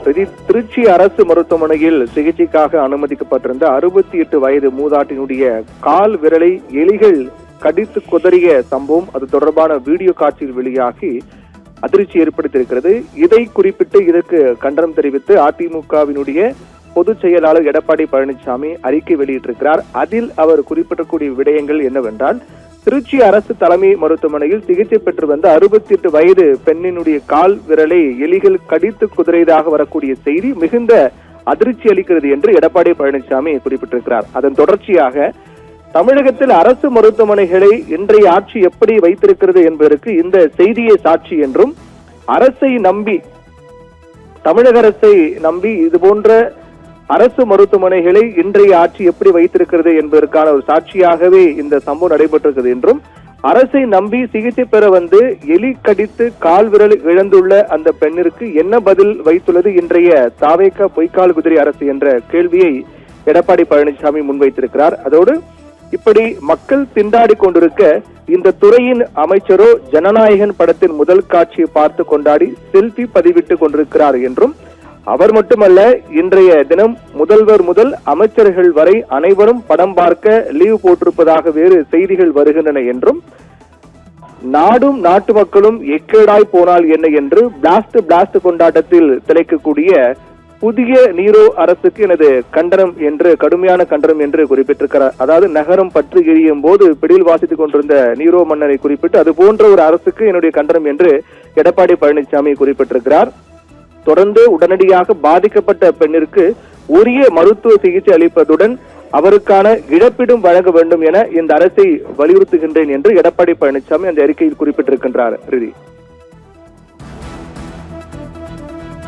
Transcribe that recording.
திருச்சி அரசு மருத்துவமனையில் சிகிச்சைக்காக அனுமதிக்கப்பட்டிருந்த 68 வயது மூதாட்டினுடைய கால் விரலை எலிகள் கடித்து குதறிய சம்பவம் அது தொடர்பான வீடியோ காட்சியில் வெளியாகி அதிர்ச்சி ஏற்படுத்தியிருக்கிறது. இதை குறிப்பிட்டு இதற்கு கண்டனம் தெரிவித்து அதிமுகவினுடைய பொதுச் செயலாளர் எடப்பாடி பழனிசாமி அறிக்கை வெளியிட்டிருக்கிறார். அதில் அவர் குறிப்பிடக்கூடிய விடயங்கள் என்னவென்றால், திருச்சி அரசு தலைமை மருத்துவமனையில் சிகிச்சை பெற்று வந்த 68 வயது பெண்ணினுடைய கால் விரலை எலிகள் கடித்து குதிரையதாக வரக்கூடிய செய்தி மிகுந்த அதிர்ச்சி அளிக்கிறது என்று எடப்பாடி பழனிசாமி குறிப்பிட்டிருக்கிறார். அதன் தொடர்ச்சியாக தமிழகத்தில் அரசு மருத்துவமனைகளை இன்றைய ஆட்சி எப்படி வைத்திருக்கிறது என்பதற்கு இந்த செய்தியை சாட்சி என்றும், அரசை நம்பி தமிழக அரசை நம்பி இதுபோன்ற அரசு மருத்துவமனைகளை இன்றைய ஆட்சி எப்படி வைத்திருக்கிறது என்பதற்கான ஒரு சாட்சியாகவே இந்த சம்பவம் நடைபெற்றிருக்கிறது என்றும், அரசை நம்பி சிகிச்சை பெற வந்து எலி கடித்து கால் விரல் இழந்துள்ள அந்த பெண்ணிற்கு என்ன பதில் வைத்துள்ளது இன்றைய தாவேக பொய்க்கால் குதிரை அரசு என்ற கேள்வியை எடப்பாடி பழனிசாமி முன்வைத்திருக்கிறார். அதோடு இப்படி மக்கள் திண்டாடி கொண்டிருக்க இந்த துறையின் அமைச்சரோ ஜனநாயகன் படத்தின் முதல் காட்சியை பார்த்து கொண்டாடி செல்ஃபி பதிவிட்டுக் கொண்டிருக்கிறார் என்றும், அவர் மட்டுமல்ல இன்றைய தினம் முதல்வர் முதல் அமைச்சர்கள் வரை அனைவரும் படம் பார்க்க லீவு போட்டிருப்பதாக வேறு செய்திகள் வருகின்றன என்றும், நாடும் நாட்டு மக்களும் எக்கேடாய் போனால் என்ன என்று பிளாஸ்ட் கொண்டாட்டத்தில் திளைக்கக்கூடிய புதிய நீரோ அரசுக்கு எனது கண்டனம் என்று கடுமையான கண்டனம் என்று குறிப்பிட்டிருக்கிறார். அதாவது நகரம் பற்றி எரியும் போது பிடியில் வாசித்துக் கொண்டிருந்த நீரோ மன்னரை குறிப்பிட்டு அது போன்ற ஒரு அரசுக்கு என்னுடைய கண்டனம் என்று எடப்பாடி பழனிசாமி குறிப்பிட்டிருக்கிறார். தொடர்ந்து உடனடியாக பாதிக்கப்பட்ட பெண்ணிற்கு உரிய மருத்துவ சிகிச்சை அளிப்பதுடன் அவருக்கான இழப்பீடும் வழங்க வேண்டும் என இந்த அரசை வலியுறுத்துகின்றேன் என்று எடப்பாடி பழனிசாமி அந்த அறிக்கையில் குறிப்பிட்டிருக்கின்றார்.